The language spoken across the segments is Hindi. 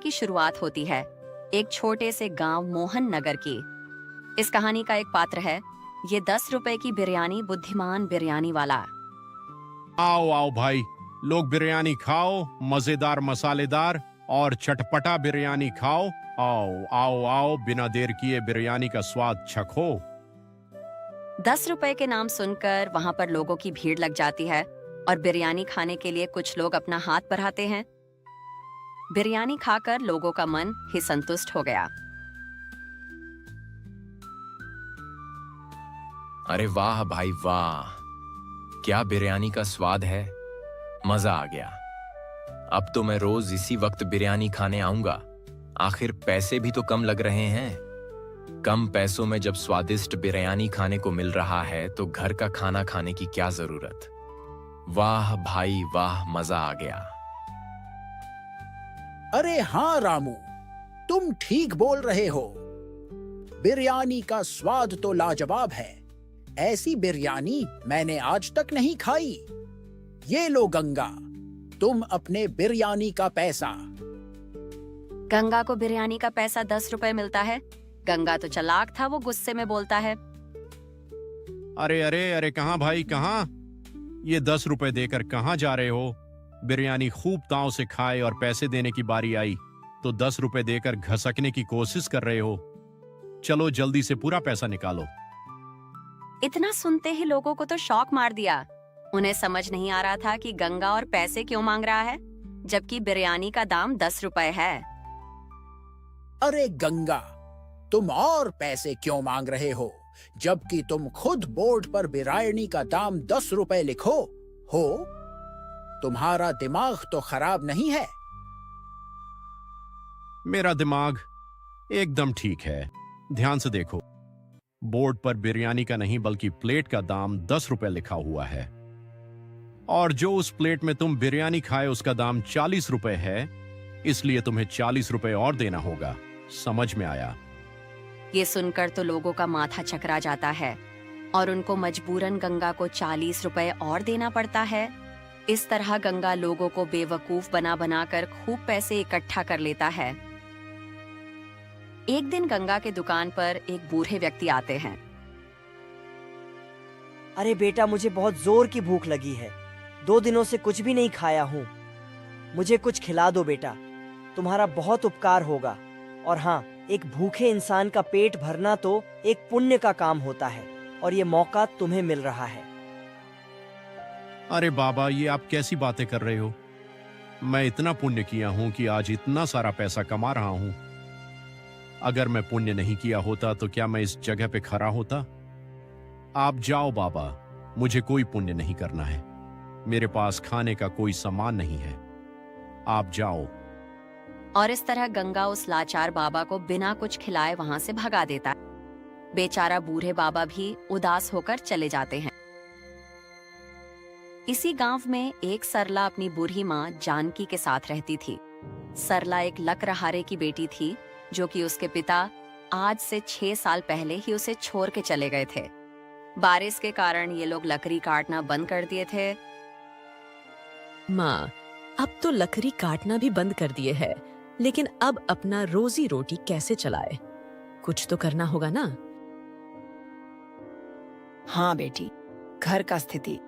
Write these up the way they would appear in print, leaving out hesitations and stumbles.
की शुरुआत होती है एक छोटे से गांव मोहन नगर की। इस कहानी का एक पात्र है ये 10 रुपए की बिरयानी बुद्धिमान बिरयानी वाला। आओ आओ भाई, लोग बिरयानी खाओ, मजेदार मसालेदार और चटपटा बिरयानी खाओ। आओ आओ आओ, बिना देर किए बिरयानी का स्वाद चखो। 10 रुपए के नाम सुनकर वहां पर लोगों की भीड़ लग जाती है और बिरयानी खाने के लिए कुछ लोग अपना हाथ बढ़ाते हैं। बिरयानी खाकर लोगों का मन ही संतुष्ट हो गया। अरे वाह भाई वाह, क्या बिरयानी का स्वाद है, मजा आ गया। अब तो मैं रोज इसी वक्त बिरयानी खाने आऊंगा। आखिर पैसे भी तो कम लग रहे हैं। कम पैसों में जब स्वादिष्ट बिरयानी खाने को मिल रहा है तो घर का खाना खाने की क्या जरूरत। वाह भाई वाह, मजा आ गया। अरे हाँ रामू, तुम ठीक बोल रहे हो। बिरयानी का स्वाद तो लाजवाब है। ऐसी बिरयानी मैंने आज तक नहीं खाई। ये लो गंगा, तुम अपने बिरयानी का पैसा। गंगा को बिरयानी का पैसा 10 रुपए मिलता है। गंगा तो चालाक था, वो गुस्से में बोलता है, अरे अरे अरे, कहाँ भाई कहाँ? ये 10 रुपए देकर कहाँ जा रहे हो? बिरयानी खूब ताव से खाए और पैसे देने की बारी आई तो 10 रुपए देकर घसकने की कोशिश कर रहे हो। चलो जल्दी से पूरा पैसा निकालो। इतना सुनते ही लोगों को तो शौक मार दिया। उन्हें समझ नहीं आ रहा था कि गंगा और पैसे क्यों मांग रहा है, जबकि बिरयानी का दाम 10 रुपए है। अरे गंगा, तुम और पैसे क्यों मांग रहे हो, जबकि तुम खुद बोर्ड पर बिरयानी का दाम 10 रुपए लिखो हो? तुम्हारा दिमाग तो खराब नहीं है? मेरा दिमाग एकदम ठीक है। ध्यान से देखो, बोर्ड पर बिरयानी का नहीं बल्कि प्लेट का दाम 10 रुपए लिखा हुआ है, और जो उस प्लेट में तुम बिरयानी खाए उसका दाम 40 रुपए है, इसलिए तुम्हें 40 रुपए और देना होगा। समझ में आया? ये सुनकर तो लोगों का माथा चकरा जाता है और उनको मजबूरन गंगा को 40 रुपए और देना पड़ता है। इस तरह गंगा लोगों को बेवकूफ बना बनाकर खूब पैसे इकट्ठा कर लेता है। एक दिन गंगा के दुकान पर एक बूढ़े व्यक्ति आते हैं। अरे बेटा, मुझे बहुत जोर की भूख लगी है। 2 दिनों से कुछ भी नहीं खाया हूँ। मुझे कुछ खिला दो बेटा, तुम्हारा बहुत उपकार होगा। और हाँ, एक भूखे इंसान का पेट भरना तो एक पुण्य का काम होता है, और ये मौका तुम्हें मिल रहा है। अरे बाबा, ये आप कैसी बातें कर रहे हो? मैं इतना पुण्य किया हूं कि आज इतना सारा पैसा कमा रहा हूं। अगर मैं पुण्य नहीं किया होता तो क्या मैं इस जगह पे खड़ा होता? आप जाओ बाबा, मुझे कोई पुण्य नहीं करना है। मेरे पास खाने का कोई सामान नहीं है। आप जाओ। और इस तरह गंगा उस लाचार बाबा को बिना कुछ खिलाए वहां से भगा देता है। बेचारा बूढ़े बाबा भी उदास होकर चले जाते हैं। इसी गांव में एक सरला अपनी बूढ़ी माँ जानकी के साथ रहती थी। सरला एक लकड़हारे की बेटी थी, जो कि उसके पिता आज से 6 साल पहले ही उसे छोड़ के चले गए थे। बारिश के कारण ये लोग लकड़ी काटना बंद कर दिए थे। माँ, अब तो लकड़ी काटना भी बंद कर दिए है, लेकिन अब अपना रोजी रोटी कैसे चलाए? कुछ तो करना होगा ना। हाँ बेटी, घर का स्थिति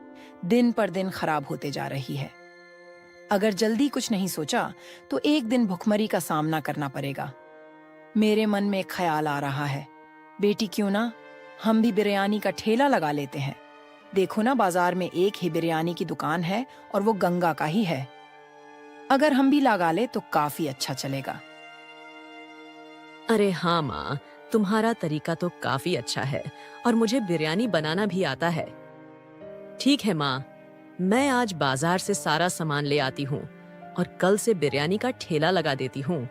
दिन पर दिन खराब होते जा रही है। अगर जल्दी कुछ नहीं सोचा तो एक दिन भुखमरी का सामना करना पड़ेगा। मेरे मन में एक ख्याल आ रहा है, बेटी क्यों ना हम भी बिरयानी का ठेला लगा लेते हैं। देखो ना, बाजार में एक ही बिरयानी की दुकान है और वो गंगा का ही है। अगर हम भी लगा ले तो काफी अच्छा चलेगा। अरे हाँ माँ, तुम्हारा तरीका तो काफी अच्छा है और मुझे बिरयानी बनाना भी आता है। ठीक है माँ, मैं आज बाजार से सारा सामान ले आती हूँ और कल से बिरयानी का ठेला लगा देती हूँ।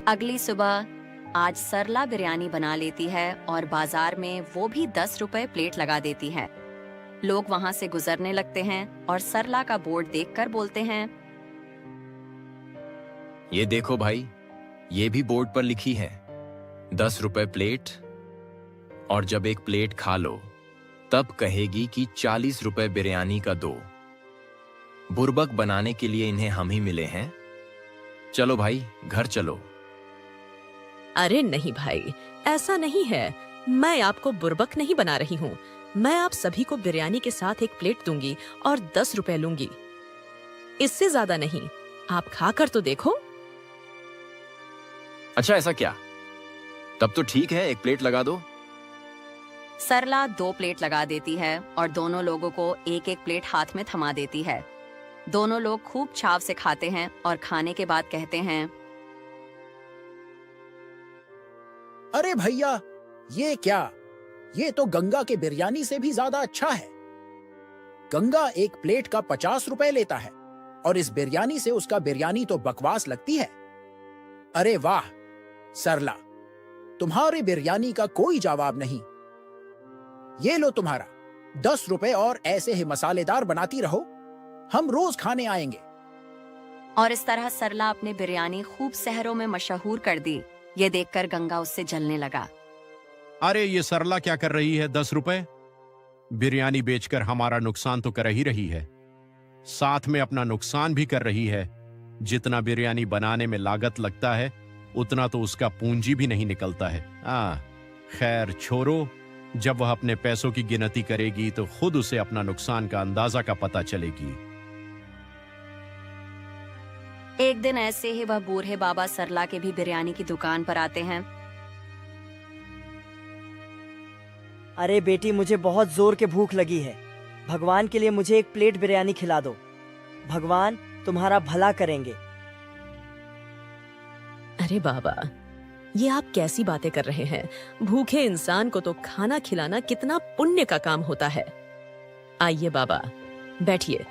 अगली सुबह आज सरला बिरयानी बना लेती है और बाजार में वो भी 10 रुपए प्लेट लगा देती है। लोग वहां से गुजरने लगते हैं और सरला का बोर्ड देखकर बोलते हैं, ये देखो भाई, ये भी बोर्ड पर लिखी है 10 रुपए प्लेट, और जब एक प्लेट खा लो तब कहेगी कि 40 रुपए बिरयानी का दो। बुर्बक बनाने के लिए इन्हें हम ही मिले हैं। चलो भाई, घर चलो। अरे नहीं भाई, ऐसा नहीं है। मैं आपको बुर्बक नहीं बना रही हूँ। मैं आप सभी को बिरयानी के साथ एक प्लेट दूंगी और 10 रुपए लूंगी, इससे ज्यादा नहीं। आप खाकर तो देखो। अच्छा, ऐसा क्या? तब तो ठीक है, एक प्लेट लगा दो। सरला 2 प्लेट लगा देती है और दोनों लोगों को एक एक प्लेट हाथ में थमा देती है। दोनों लोग खूब चाव से खाते हैं और खाने के बाद कहते हैं, अरे भैया, ये क्या? ये तो गंगा के बिरयानी से भी ज्यादा अच्छा है। गंगा एक प्लेट का 50 रुपए लेता है और इस बिरयानी से उसका बिरयानी तो बकवास लगती है। अरे वाह सरला, तुम्हारे बिरयानी का कोई जवाब नहीं। ये लो तुम्हारा 10 रुपए और ऐसे ही मसालेदार बनाती रहो, हम रोज खाने आएंगे। और इस तरह सरला अपने बिरयानी खूब शहरों में मशहूर कर दी। ये देखकर गंगा उससे जलने लगा। अरे ये सरला क्या कर रही है? 10 रुपए बिरयानी बेचकर हमारा नुकसान तो कर ही रही है, साथ में अपना नुकसान भी कर रही है। जितना बिरयानी बनाने में लागत लगता है उतना तो उसका पूंजी भी नहीं निकलता है। खैर छोड़ो, जब वह अपने पैसों की गिनती करेगी तो खुद उसे अपना नुकसान का अंदाजा का पता चलेगी। एक दिन ऐसे ही वह बूढ़े बाबा सरला के भी बिरयानी की दुकान पर आते हैं। अरे बेटी, मुझे बहुत जोर के भूख लगी है। भगवान के लिए मुझे एक प्लेट बिरयानी खिला दो। भगवान तुम्हारा भला करेंगे। अरे बाबा, ये आप कैसी बातें कर रहे हैं? भूखे इंसान को तो खाना खिलाना कितना पुण्य का काम होता है। आइए बाबा, बैठिए,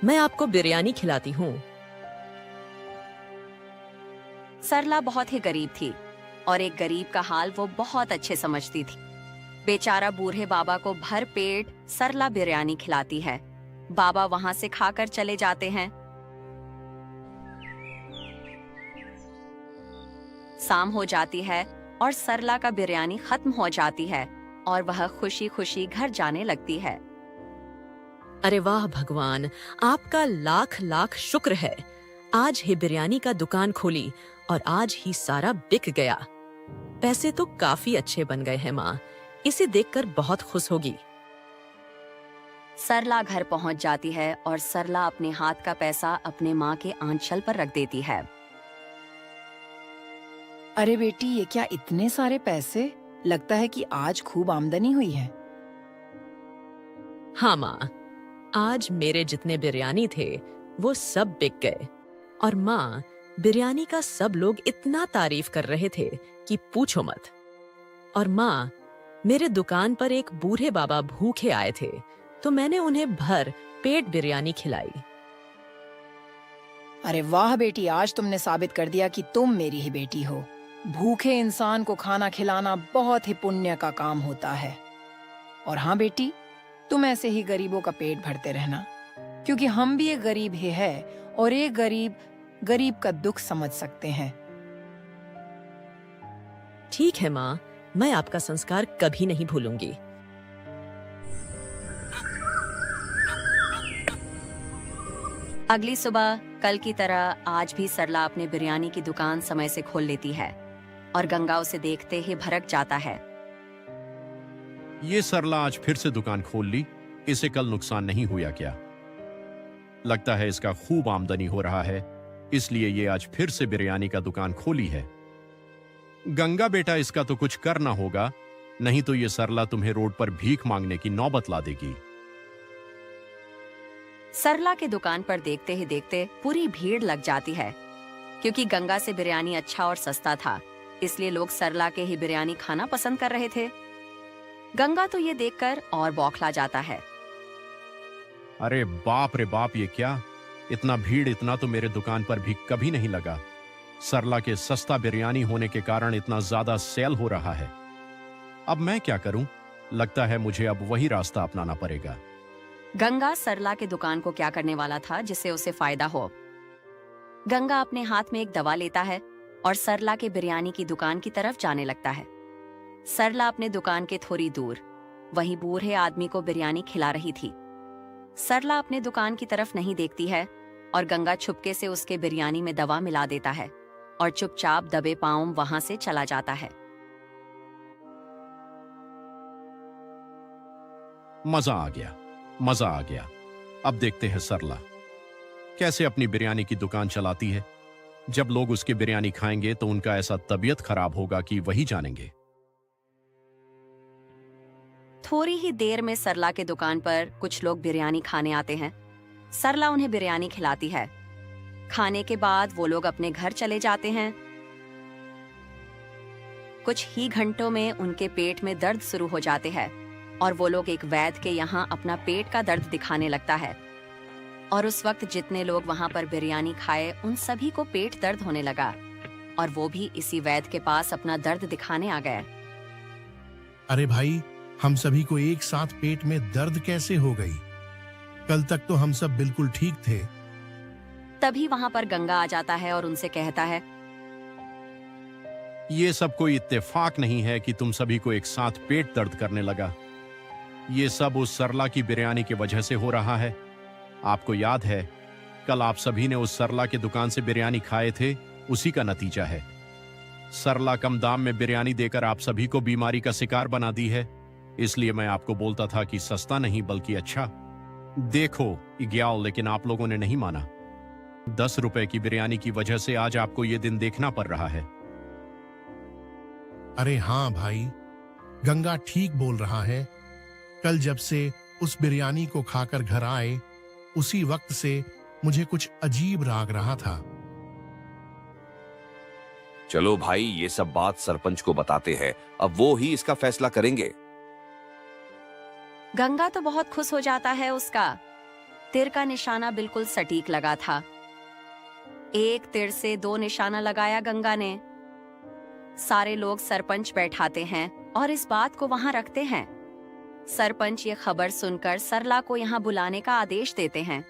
मैं आपको बिरयानी खिलाती हूँ। सरला बहुत ही गरीब थी और एक गरीब का हाल वो बहुत अच्छे समझती थी। बेचारा बूढ़े बाबा को भर पेट सरला बिरयानी खिलाती है। बाबा वहां से खाकर चले जाते हैं। शाम हो जाती है और सरला का बिरयानी खत्म हो जाती है और वह खुशी खुशी घर जाने लगती है। अरे वाह भगवान, आपका लाख लाख शुक्र है। आज ही बिरयानी का दुकान खोली और आज ही सारा बिक गया। पैसे तो काफी अच्छे बन गए हैं माँ, इसे देखकर बहुत खुश होगी। सरला घर पहुंच जाती है और सरला अपने हाथ का पैसा अपने माँ के आंचल पर रख देती है। अरे बेटी, ये क्या इतने सारे पैसे? लगता है कि आज खूब आमदनी हुई है। हाँ माँ, आज मेरे जितने बिरयानी थे वो सब बिक गए। और माँ, बिरयानी का सब लोग इतना तारीफ कर रहे थे कि पूछो मत। और माँ, मेरे दुकान पर एक बूढ़े बाबा भूखे आए थे तो मैंने उन्हें भर पेट बिरयानी खिलाई। अरे वाह बेटी, आज तुमने साबित कर दिया कि तुम मेरी ही बेटी हो। भूखे इंसान को खाना खिलाना बहुत ही पुण्य का काम होता है। और हाँ बेटी, तुम ऐसे ही गरीबों का पेट भरते रहना, क्योंकि हम भी एक गरीब ही है और एक गरीब का दुख समझ सकते हैं। ठीक है माँ, मैं आपका संस्कार कभी नहीं भूलूंगी। अगली सुबह कल की तरह आज भी सरला अपने बिरयानी की दुकान समय से खोल लेती है और गंगा उसे देखते ही भड़क जाता है। ये सरला आज फिर से दुकान खोल ली, इसे कल नुकसान नहीं हुआ क्या? लगता है इसका खूब आमदनी हो रहा है, इसलिए ये आज फिर से बिरयानी का दुकान खोली है। गंगा बेटा, इसका तो कुछ करना होगा, नहीं तो ये सरला तुम्हें रोड पर भीख मांगने की नौबत ला देगी। सरला के दुकान पर देखते ही देखते पूरी भीड़ लग जाती है, क्योंकि गंगा से बिरयानी अच्छा और सस्ता था, इसलिए लोग सरला के ही बिरयानी खाना पसंद कर रहे थे। गंगा तो ये देखकर और बौखला जाता है। अरे बाप रे बाप, ये क्या? इतना भीड़, इतना तो मेरे दुकान पर भी कभी नहीं लगा। सरला के सस्ता बिरयानी होने के कारण इतना ज्यादा सेल हो रहा है। अब मैं क्या करूं? लगता है मुझे अब वही रास्ता अपनाना पड़ेगा। गंगा सरला के दुकान को क्या करने वाला था जिससे उसे फायदा हो। गंगा अपने हाथ में एक दवा लेता है और सरला के बिरयानी की दुकान की तरफ जाने लगता है। सरला अपने दुकान के थोड़ी दूर वहीं बूढ़े आदमी को बिरयानी खिला रही थी। सरला अपने दुकान की तरफ नहीं देखती है और गंगा छुपके से उसके बिरयानी में दवा मिला देता है और चुपचाप दबे पांव वहां से चला जाता है। मजा आ गया, मजा आ गया। अब देखते हैं सरला कैसे अपनी बिरयानी की दुकान चलाती है। जब लोग उसकी बिरयानी खाएंगे तो उनका ऐसा तबीयत खराब होगा कि वही जानेंगे। थोड़ी ही देर में सरला के दुकान पर कुछ लोग बिरयानी खाने आते हैं। सरला उन्हें बिरयानी खिलाती है। खाने के बाद वो लोग अपने घर चले जाते हैं। कुछ ही घंटों में उनके पेट में दर्द शुरू हो जाते हैं और वो लोग एक वैद्य के यहाँ अपना पेट का दर्द दिखाने लगता है। और उस वक्त जितने लोग वहां पर बिरयानी खाए उन सभी को पेट दर्द होने लगा और वो भी इसी वैद्य के पास अपना दर्द दिखाने आ गए। अरे भाई, हम सभी को एक साथ पेट में दर्द कैसे हो गई? कल तक तो हम सब बिल्कुल ठीक थे। तभी वहां पर गंगा आ जाता है और उनसे कहता है, ये सब कोई इत्तेफाक नहीं है कि तुम सभी को एक साथ पेट दर्द करने लगा। ये सब उस सरला की बिरयानी की वजह से हो रहा है। आपको याद है कल आप सभी ने उस सरला की दुकान से बिरयानी खाए थे, उसी का नतीजा है। सरला कम दाम में बिरयानी देकर आप सभी को बीमारी का शिकार बना दी है। इसलिए मैं आपको बोलता था कि सस्ता नहीं बल्कि अच्छा। देखो इग्याल, लेकिन आप लोगों ने नहीं माना। 10 रुपए की बिरयानी की वजह से आज आपको ये दिन देखना पड़ रहा है। अरे हाँ भाई, गंगा ठीक बोल रहा है। कल जब से उस बिरयानी को खाकर घर आए, उसी वक्त से मुझे कुछ अजीब लाग रहा था। चलो भाई, ये सब बात सरपंच को बताते हैं। अब वो ही इसका फैसला करेंगे। गंगा तो बहुत खुश हो जाता है। उसका तीर का निशाना बिल्कुल सटीक लगा था। एक तीर से 2 निशाना लगाया गंगा ने। सारे लोग सरपंच बैठाते हैं और इस बात को वहां रखते हैं। सरपंच ये खबर सुनकर सरला को यहाँ बुलाने का आदेश देते हैं।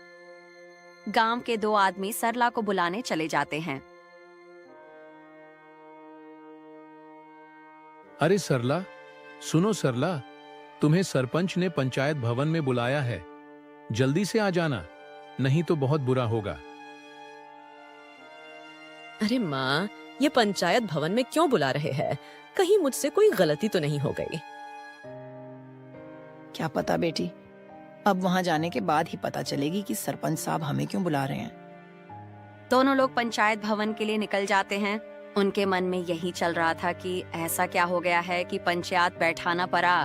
गांव के 2 आदमी सरला को बुलाने चले जाते हैं। अरे सरला, सुनो सरला, तुम्हें सरपंच ने पंचायत भवन में बुलाया है। जल्दी से आ जाना, नहीं तो बहुत बुरा होगा। अरे माँ, ये पंचायत भवन में क्यों बुला रहे हैं? कहीं मुझसे कोई गलती तो नहीं हो गई? क्या पता बेटी, अब वहां जाने के बाद ही पता चलेगी कि सरपंच साहब हमें क्यों बुला रहे हैं। दोनों लोग पंचायत भवन के लिए निकल जाते हैं। उनके मन में यही चल रहा था कि ऐसा क्या हो गया है कि पंचायत बैठाना पड़ा।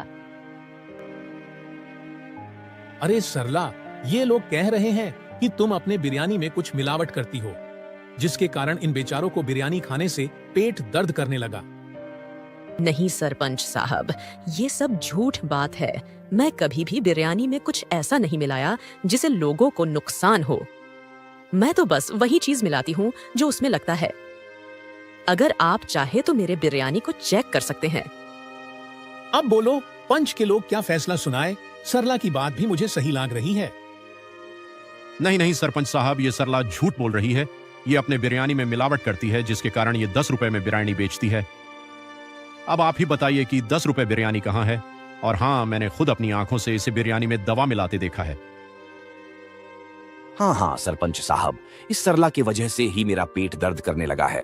अरे सरला, ये लोग कह रहे हैं कि तुम अपने बिरयानी में कुछ मिलावट करती हो, जिसके कारण इन बेचारों को बिरयानी खाने से पेट दर्द करने लगा। नहीं सरपंच साहब, ये सब झूठ बात है। मैं कभी भी बिरयानी में कुछ ऐसा नहीं मिलाया जिसे लोगों को नुकसान हो। मैं तो बस वही चीज मिलाती हूँ जो उसमें लगता है। अगर आप चाहे तो मेरे बिरयानी को चेक कर सकते हैं। अब बोलो, पंच के लोग क्या फैसला सुनाए? सरला की बात भी मुझे सही लग रही है। नहीं नहीं सरपंच साहब, ये सरला झूठ बोल रही है। ये अपने बिरयानी में मिलावट करती है, जिसके कारण ये 10 रुपए में बिरयानी बेचती है। अब आप ही बताइए कि 10 रुपए बिरयानी कहाँ है? और हाँ, मैंने खुद अपनी आंखों से इसे बिरयानी में दवा मिलाते देखा है। हाँ हाँ सरपंच साहब, इस सरला की वजह से ही मेरा पेट दर्द करने लगा है।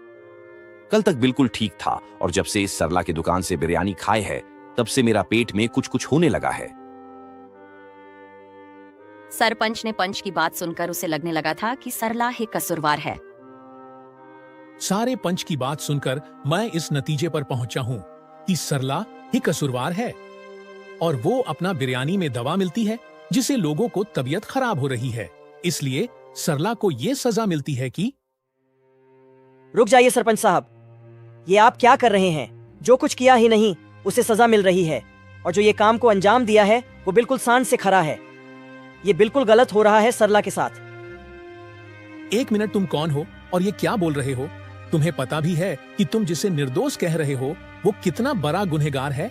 कल तक बिल्कुल ठीक था और जब से इस सरला की दुकान से बिरयानी खाए है, तब से मेरा पेट में कुछ कुछ होने लगा है। सरपंच ने पंच की बात सुनकर उसे लगने लगा था कि सरला ही कसूरवार है। सारे पंच की बात सुनकर मैं इस नतीजे पर पहुंचा हूँ कि सरला ही कसूरवार है और वो अपना बिरयानी में दवा मिलती है जिससे लोगों को तबीयत खराब हो रही है। इसलिए सरला को ये सजा मिलती है कि। रुक जाइए सरपंच साहब, ये आप क्या कर रहे हैं? जो कुछ किया ही नहीं उसे सजा मिल रही है, और जो ये काम को अंजाम दिया है वो बिल्कुल सांड से खरा है। ये बिल्कुल गलत हो रहा है सरला के साथ। 1 मिनट, तुम कौन हो और ये क्या बोल रहे हो? तुम्हें पता भी है कि तुम जिसे निर्दोष कह रहे हो वो कितना बड़ा गुनहगार है?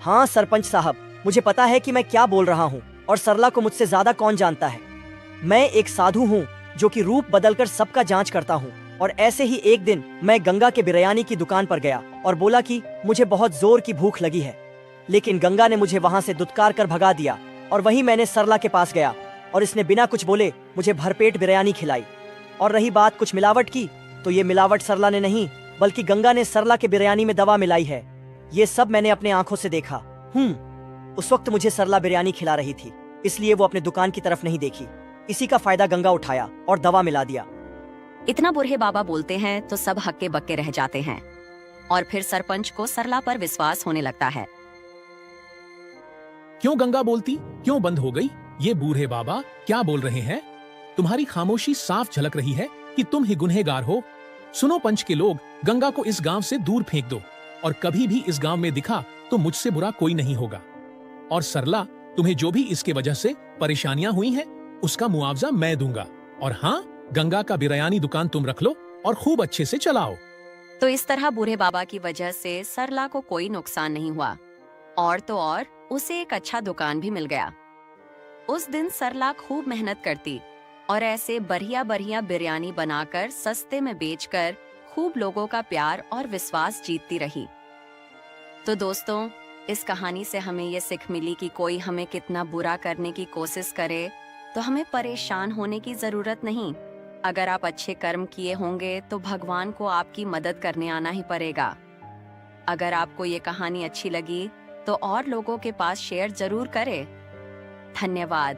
हाँ सरपंच साहब, मुझे पता है कि मैं क्या बोल रहा हूँ और सरला को मुझसे ज्यादा कौन जानता है। मैं एक साधु हूँ जो कि रूप बदलकर सबका जांच करता हूँ। और ऐसे ही एक दिन मैं गंगा के बिरयानी की दुकान पर गया और बोला कि मुझे बहुत जोर की भूख लगी है। लेकिन गंगा ने मुझे वहां से दुत्कार कर भगा दिया और वहीं मैंने सरला के पास गया और इसने बिना कुछ बोले मुझे भरपेट बिरयानी खिलाई। और रही बात कुछ मिलावट की, तो ये मिलावट सरला ने नहीं बल्कि गंगा ने सरला के बिरयानी में दवा मिलाई है। ये सब मैंने अपने आंखों से देखा। उस वक्त मुझे सरला बिरयानी खिला रही थी, इसलिए वो अपने दुकान की तरफ नहीं देखी। इसी का फायदा गंगा उठाया और दवा मिला दिया। इतना बूढ़े बाबा बोलते हैं तो सब हक्के बक्के रह जाते हैं और फिर सरपंच को सरला पर विश्वास होने लगता है। क्यों गंगा बोलती क्यों बंद हो गई? ये बूढ़े बाबा क्या बोल रहे हैं? तुम्हारी खामोशी साफ झलक रही है कि तुम ही गुनहगार हो। सुनो पंच के लोग, गंगा को इस गांव से दूर फेंक दो और कभी भी इस गांव में दिखा तो मुझसे बुरा कोई नहीं होगा। और सरला, तुम्हें जो भी इसके वजह से परेशानियां हुई हैं, उसका मुआवजा मैं दूंगा। और हाँ, गंगा का बिरयानी दुकान तुम रख लो और खूब अच्छे से चलाओ। तो इस तरह बूढ़े बाबा की वजह से सरला को कोई नुकसान नहीं हुआ और तो और उसे एक अच्छा दुकान भी मिल गया। उस दिन सरला खूब मेहनत करती और ऐसे बढ़िया बढ़िया बिरयानी बनाकर सस्ते में बेचकर खूब लोगों का प्यार और विश्वास जीतती रही। तो दोस्तों, इस कहानी से हमें ये सीख मिली कि कोई हमें कितना बुरा करने की कोशिश करे तो हमें परेशान होने की जरूरत नहीं। अगर आप अच्छे कर्म किए होंगे तो भगवान को आपकी मदद करने आना ही पड़ेगा। अगर आपको ये कहानी अच्छी लगी तो और लोगों के पास शेयर जरूर करें। धन्यवाद।